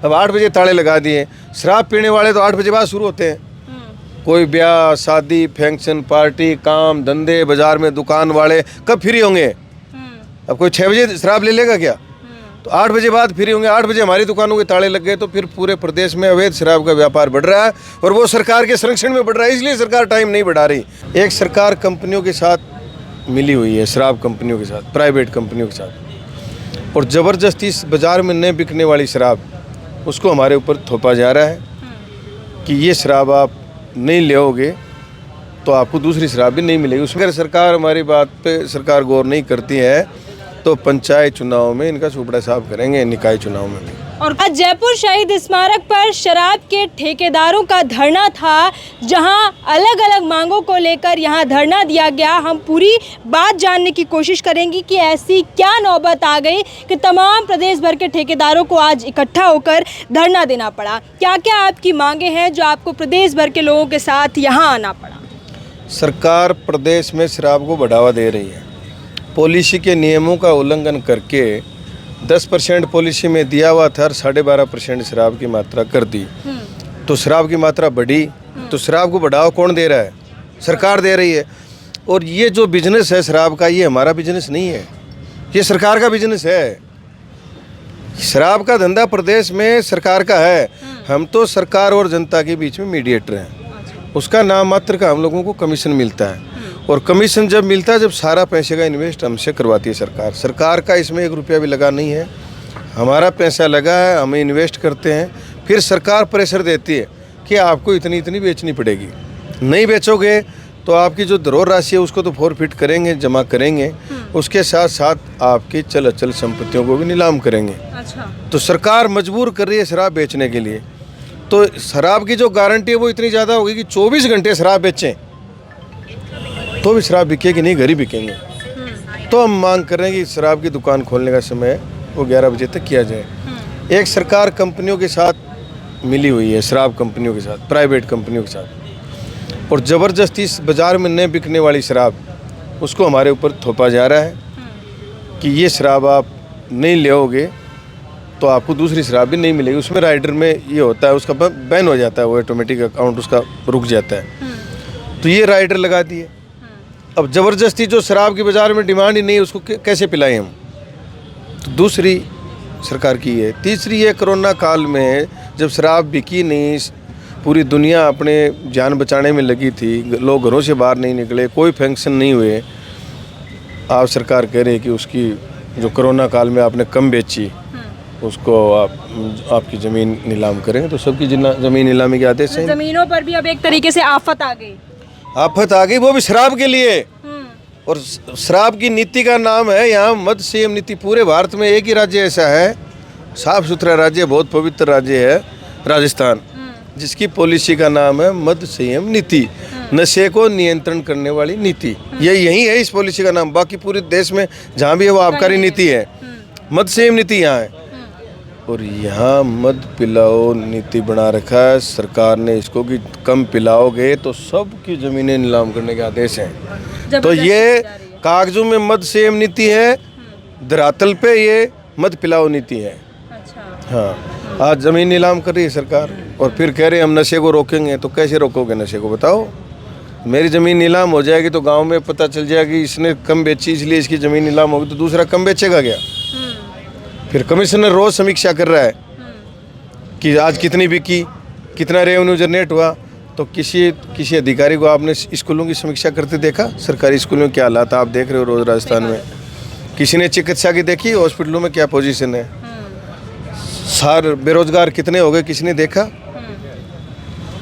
अब 8 बजे ताले लगा दिए। शराब पीने वाले तो 8 बजे बाद शुरू होते हैं। कोई ब्याह शादी फंक्शन पार्टी काम धंधे बाजार में दुकान वाले कब फ्री होंगे? अब कोई 6 बजे शराब ले लेगा क्या? तो 8 बजे बाद फ्री होंगे। 8 बजे हमारी दुकानों के ताले लग गए तो फिर पूरे प्रदेश में अवैध शराब का व्यापार बढ़ रहा है और वो सरकार के संरक्षण में बढ़ रहा है, इसलिए सरकार टाइम नहीं बढ़ा रही। एक सरकार कंपनियों के साथ मिली हुई है, शराब कंपनियों के साथ, प्राइवेट कंपनियों के साथ, और ज़बरदस्ती इस बाज़ार में न बिकने वाली शराब उसको हमारे ऊपर थोपा जा रहा है कि ये शराब आप नहीं लेओगे तो आपको दूसरी शराब भी नहीं मिलेगी। उसमें अगर सरकार हमारी बात पे सरकार गौर नहीं करती है तो पंचायत चुनाव में इनका सुपड़ा साफ करेंगे, निकाय चुनाव में भी। और आज जयपुर शहीद स्मारक पर शराब के ठेकेदारों का धरना था, जहां अलग अलग मांगों को लेकर यहां धरना दिया गया। हम पूरी बात जानने की कोशिश करेंगे कि ऐसी क्या नौबत आ गई कि तमाम प्रदेश भर के ठेकेदारों को आज इकट्ठा होकर धरना देना पड़ा। क्या क्या आपकी मांगे हैं जो आपको प्रदेश भर के लोगों के साथ यहाँ आना पड़ा? सरकार प्रदेश में शराब को बढ़ावा दे रही है। पॉलिसी के नियमों का उल्लंघन करके 10% पॉलिसी में दिया हुआ था और 12.5% शराब की मात्रा कर दी। तो शराब की मात्रा बढ़ी, तो शराब को बढ़ावा कौन दे रहा है? सरकार दे रही है। और ये जो बिजनेस है शराब का, ये हमारा बिजनेस नहीं है, ये सरकार का बिजनेस है। शराब का धंधा प्रदेश में सरकार का है। हम तो सरकार और जनता के बीच में मीडिएटर हैं। उसका नाम मात्र का हम लोगों को कमीशन मिलता है, और कमीशन जब मिलता है जब सारा पैसे का इन्वेस्ट हमसे करवाती है सरकार। सरकार का इसमें 1 रुपया भी लगा नहीं है, हमारा पैसा लगा है, हम इन्वेस्ट करते हैं। फिर सरकार प्रेशर देती है कि आपको इतनी इतनी बेचनी पड़ेगी, नहीं बेचोगे तो आपकी जो धरोहर राशि है उसको तो फॉरफिट करेंगे, जमा करेंगे, उसके साथ साथ आपकी चल अचल संपत्तियों को भी नीलाम करेंगे। अच्छा। तो सरकार मजबूर कर रही है शराब बेचने के लिए। तो शराब की जो गारंटी है वो इतनी ज़्यादा होगी कि 24 घंटे शराब बेचें तो भी शराब बिकेगी नहीं, घर ही बिकेंगे। तो हम मांग कर रहे हैं कि शराब की दुकान खोलने का समय वो 11 बजे तक किया जाए। एक सरकार कंपनियों के साथ मिली हुई है, शराब कंपनियों के साथ, प्राइवेट कंपनियों के साथ, और ज़बरदस्ती इस बाज़ार में न बिकने वाली शराब उसको हमारे ऊपर थोपा जा रहा है कि ये शराब आप नहीं लेओगे तो आपको दूसरी शराब भी नहीं मिलेगी। उसमें राइडर में ये होता है, उसका बैन हो जाता है, वो ऑटोमेटिक अकाउंट उसका रुक जाता है। तो ये राइडर लगा दिए। अब ज़बरदस्ती जो शराब की बाज़ार में डिमांड ही नहीं है उसको कैसे पिलाएं हम? तो दूसरी सरकार की है। तीसरी है कोरोना काल में जब शराब बिकी नहीं, पूरी दुनिया अपने जान बचाने में लगी थी, लोग घरों से बाहर नहीं निकले, कोई फंक्शन नहीं हुए। आप सरकार कह रही है कि उसकी जो कोरोना काल में आपने कम बेची उसको आपकी ज़मीन नीलाम करेंगे। तो सबकी ज़मीन नीलामी के आदेश हैं। ज़मीनों पर भी अब एक तरीके से आफत आ गई। आफत आ गई, वो भी शराब के लिए। और शराब की नीति का नाम है यहाँ मद संयम नीति। पूरे भारत में एक ही राज्य ऐसा है, साफ सुथरा राज्य, बहुत पवित्र राज्य है, राजस्थान, जिसकी पॉलिसी का नाम है मद संयम नीति, नशे को नियंत्रण करने वाली नीति। ये यही है इस पॉलिसी का नाम। बाकी पूरे देश में जहाँ भी है वो आबकारी नीति है, मद संयम नीति यहाँ है। और यहाँ मद पिलाओ नीति बना रखा है सरकार ने इसको कि कम पिलाओगे तो सबकी ज़मीनें नीलाम करने के आदेश हैं। तो ये कागजों में मद संयम नीति है, धरातल पे ये मद पिलाओ नीति है। अच्छा। हाँ, आज ज़मीन नीलाम कर रही है सरकार और फिर कह रहे हम नशे को रोकेंगे। तो कैसे रोकोगे नशे को, बताओ? मेरी ज़मीन नीलाम हो जाएगी तो गाँव में पता चल जाएगा कि इसने कम बेची इसलिए इसकी ज़मीन नीलाम होगी, तो दूसरा कम बेचेगा क्या? फिर कमिश्नर रोज समीक्षा कर रहा है कि आज कितनी बिकी, कितना रेवेन्यू जनरेट हुआ। तो किसी अधिकारी को आपने स्कूलों की समीक्षा करते देखा? सरकारी स्कूलों में क्या हालात आप देख रहे हो रोज राजस्थान में। किसी ने चिकित्सा की देखी? हॉस्पिटलों में क्या पोजीशन है? सार बेरोजगार कितने हो गए, किसी ने देखा?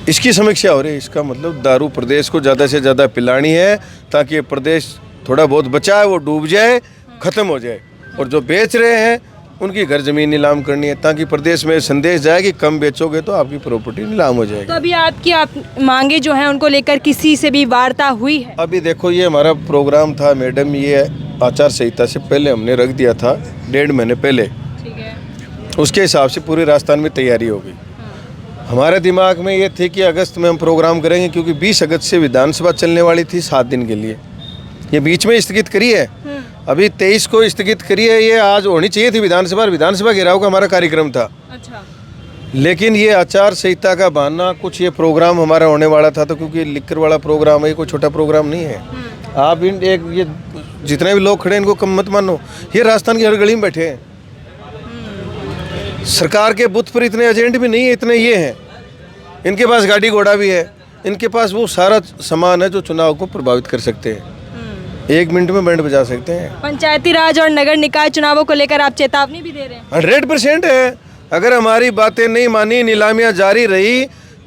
इसकी समीक्षा हो रही है। इसका मतलब दारू प्रदेश को ज़्यादा से ज़्यादा पिलानी है ताकि ये प्रदेश थोड़ा बहुत बचा है वो डूब जाए, ख़त्म हो जाए। और जो बेच रहे हैं उनकी घर ज़मीन नीलाम करनी है ताकि प्रदेश में संदेश जाए कि कम बेचोगे तो आपकी प्रॉपर्टी नीलाम हो जाएगी। तो अभी आपकी मांगे जो हैं उनको लेकर किसी से भी वार्ता हुई है? अभी देखो, ये हमारा प्रोग्राम था मैडम, ये आचार संहिता से पहले हमने रख दिया था, 1.5 महीने पहले। ठीक है। उसके हिसाब से पूरे राजस्थान में तैयारी हो गई। हमारे दिमाग में ये थी कि अगस्त में हम प्रोग्राम करेंगे, क्योंकि 20 अगस्त से विधानसभा चलने वाली थी 7 दिन के लिए। ये बीच में स्थगित करी है, अभी 23 को स्थगित करी है। ये आज होनी चाहिए थी विधानसभा घेराव का हमारा कार्यक्रम था। अच्छा। लेकिन ये आचार संहिता का बहाना, कुछ ये प्रोग्राम हमारा होने वाला था, तो क्योंकि लिकर वाला प्रोग्राम है, ये कोई छोटा प्रोग्राम नहीं है। आप इन एक ये जितने भी लोग खड़े हैं इनको कम मत मानो, ये राजस्थान की हर गली में बैठे हैं। सरकार के बुत पर इतने एजेंट भी नहीं है, इतने ये हैं। इनके पास गाड़ी घोड़ा भी है, इनके पास वो सारा सामान है जो चुनाव को प्रभावित कर सकते हैं, 1 मिनट में बैंड बजा सकते हैं। पंचायती राज और नगर निकाय चुनावों को लेकर आप चेतावनी भी दे रहे हैं? 100% है। अगर हमारी बातें नहीं मानी, नीलामियां जारी रही,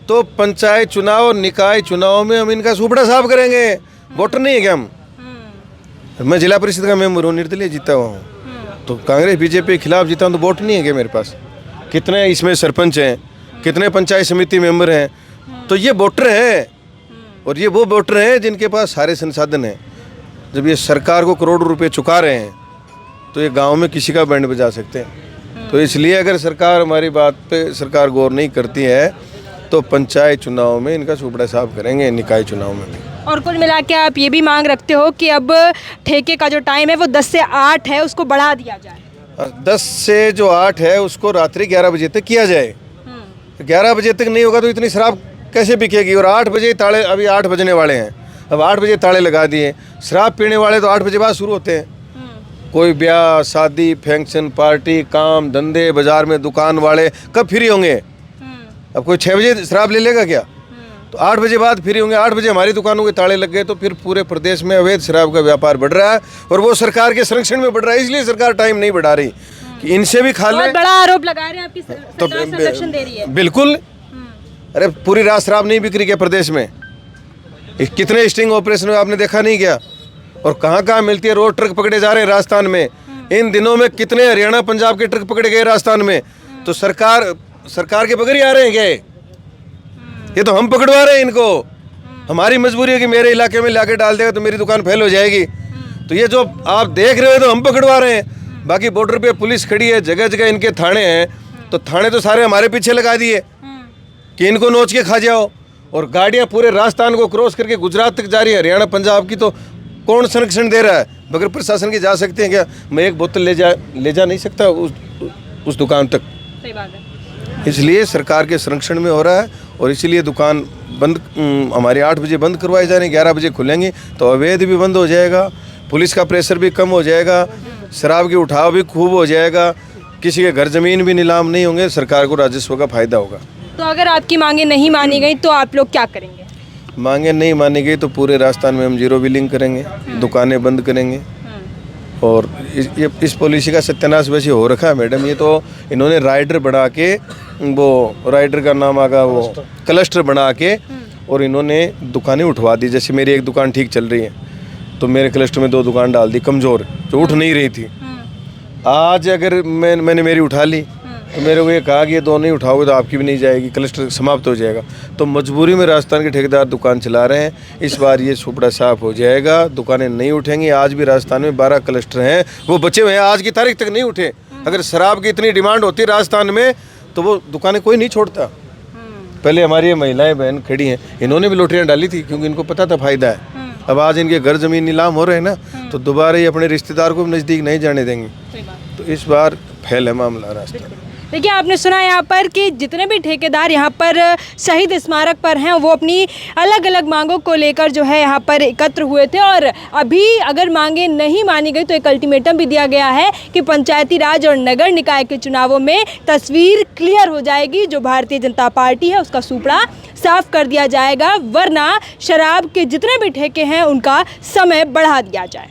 तो पंचायत चुनाव और निकाय चुनाव में हम इनका सुपड़ा साफ करेंगे। वोटर नहीं है क्या हम? मैं जिला परिषद का मेंबर हूँ, निर्दलीय जीता हुआ हूँ, तो कांग्रेस बीजेपी के खिलाफ जीता हूँ, तो वोट नहीं है क्या मेरे पास? कितने इसमें सरपंच हैं, कितने पंचायत समिति मेंबर हैं, तो ये वोटर हैं। और ये वो वोटर हैं जिनके पास सारे संसाधन हैं। जब ये सरकार को करोड़ों रुपए चुका रहे हैं, तो ये गांव में किसी का बैंड बजा सकते हैं। तो इसलिए अगर सरकार हमारी बात पे सरकार गौर नहीं करती है, तो पंचायत चुनाव में इनका सुपड़ा साफ करेंगे, निकाय चुनाव में भी। और कुल मिला के आप ये भी मांग रखते हो कि अब ठेके का जो टाइम है वो 10 से 8 है, उसको बढ़ा दिया जाए? 10 से जो 8 है उसको रात्रि 11 बजे तक किया जाए। 11 बजे तक नहीं होगा तो इतनी शराब कैसे बिकेगी? और 8 बजे ताले, अभी 8 बजने वाले हैं, अब 8 बजे ताले लगा दिए। शराब पीने वाले तो 8 बजे बाद शुरू होते हैं। कोई ब्याह शादी फंक्शन पार्टी काम धंधे, बाजार में दुकान वाले कब फ्री होंगे? अब कोई 6 बजे शराब ले लेगा क्या? तो 8 बजे बाद फ्री होंगे। 8 बजे हमारी दुकानों के ताले लग गए, तो फिर पूरे प्रदेश में अवैध शराब का व्यापार बढ़ रहा है, और वो सरकार के संरक्षण में बढ़ रहा है। इसलिए सरकार टाइम नहीं बढ़ा रही कि इनसे भी खा ले। बहुत बड़ा आरोप लगा रहे हैं आपकी सरकार संरक्षण दे रही है। बिल्कुल। अरे पूरी रात शराब नहीं बिक्री क्या प्रदेश में? कितने स्टिंग ऑपरेशन में आपने देखा नहीं क्या? और कहाँ कहाँ मिलती है? रोड ट्रक पकड़े जा रहे हैं राजस्थान में। इन दिनों में कितने हरियाणा पंजाब के ट्रक पकड़े गए राजस्थान में? तो सरकार के बगैर ही आ रहे हैं क्या? ये तो हम पकड़वा रहे हैं इनको। हमारी मजबूरी है कि मेरे इलाके में लाके डाल देगा तो मेरी दुकान फेल हो जाएगी। तो ये जो आप देख रहे हो तो हम पकड़वा रहे हैं। बाकी बॉर्डर पे पुलिस खड़ी है, जगह जगह इनके थाने हैं, तो थाने तो सारे हमारे पीछे लगा दिए कि इनको नोच के खा जाओ। और गाड़ियां पूरे राजस्थान को क्रॉस करके गुजरात तक जा रही है, हरियाणा पंजाब की, तो कौन संरक्षण दे रहा है? बगैर प्रशासन के जा सकते हैं क्या? मैं एक बोतल ले जा नहीं सकता उस दुकान तक। सही बात है। इसलिए सरकार के संरक्षण में हो रहा है, और इसीलिए दुकान बंद हमारे 8 बजे बंद करवाई जा रही है, 11 बजे खुलेंगे, तो अवैध भी बंद हो जाएगा, पुलिस का प्रेशर भी कम हो जाएगा, शराब की उठाव भी खूब हो जाएगा, किसी के घर ज़मीन भी नीलाम नहीं होंगे, सरकार को राजस्व का फायदा होगा। तो अगर आपकी मांगे नहीं मानी गई तो आप लोग क्या करेंगे? मांगे नहीं मानी गई तो पूरे राजस्थान में हम जीरो बिलिंग करेंगे, दुकानें बंद करेंगे। और इस पॉलिसी का सत्यानाश वैसे हो रखा है मैडम। ये तो इन्होंने राइडर बना के, वो राइडर का नाम आगा, वो क्लस्टर बना के, और इन्होंने दुकानें उठवा दी। जैसे मेरी एक दुकान ठीक चल रही है, तो मेरे क्लस्टर में 2 दुकान डाल दी कमज़ोर, जो उठ नहीं रही थी। आज अगर मैंने मेरी उठा ली, तो मेरे को ये कहा कि ये 2 नहीं उठाओगे तो आपकी भी नहीं जाएगी, क्लस्टर समाप्त हो जाएगा। तो मजबूरी में राजस्थान के ठेकेदार दुकान चला रहे हैं। इस बार ये सुपड़ा साफ हो जाएगा, दुकानें नहीं उठेंगी। आज भी राजस्थान में 12 क्लस्टर हैं, वो बचे हुए हैं, आज की तारीख तक नहीं उठे। अगर शराब की इतनी डिमांड होती राजस्थान में तो वो दुकानें कोई नहीं छोड़ता। पहले हमारी ये महिलाएं बहन खड़ी हैं, इन्होंने भी लॉटरियाँ डाली थी क्योंकि इनको पता था फायदा है। अब आज इनके घर जमीन नीलाम हो रहे हैं ना, तो दोबारा ये अपने रिश्तेदार को भी नज़दीक नहीं जाने देंगे। तो इस बार फैल है मामला राजस्थान। देखिए, आपने सुना यहाँ पर कि जितने भी ठेकेदार यहाँ पर शहीद स्मारक पर हैं, वो अपनी अलग अलग मांगों को लेकर जो है यहाँ पर एकत्र हुए थे। और अभी अगर मांगे नहीं मानी गई तो एक अल्टीमेटम भी दिया गया है कि पंचायती राज और नगर निकाय के चुनावों में तस्वीर क्लियर हो जाएगी। जो भारतीय जनता पार्टी है उसका सुपड़ा साफ कर दिया जाएगा, वरना शराब के जितने भी ठेके हैं उनका समय बढ़ा दिया जाए।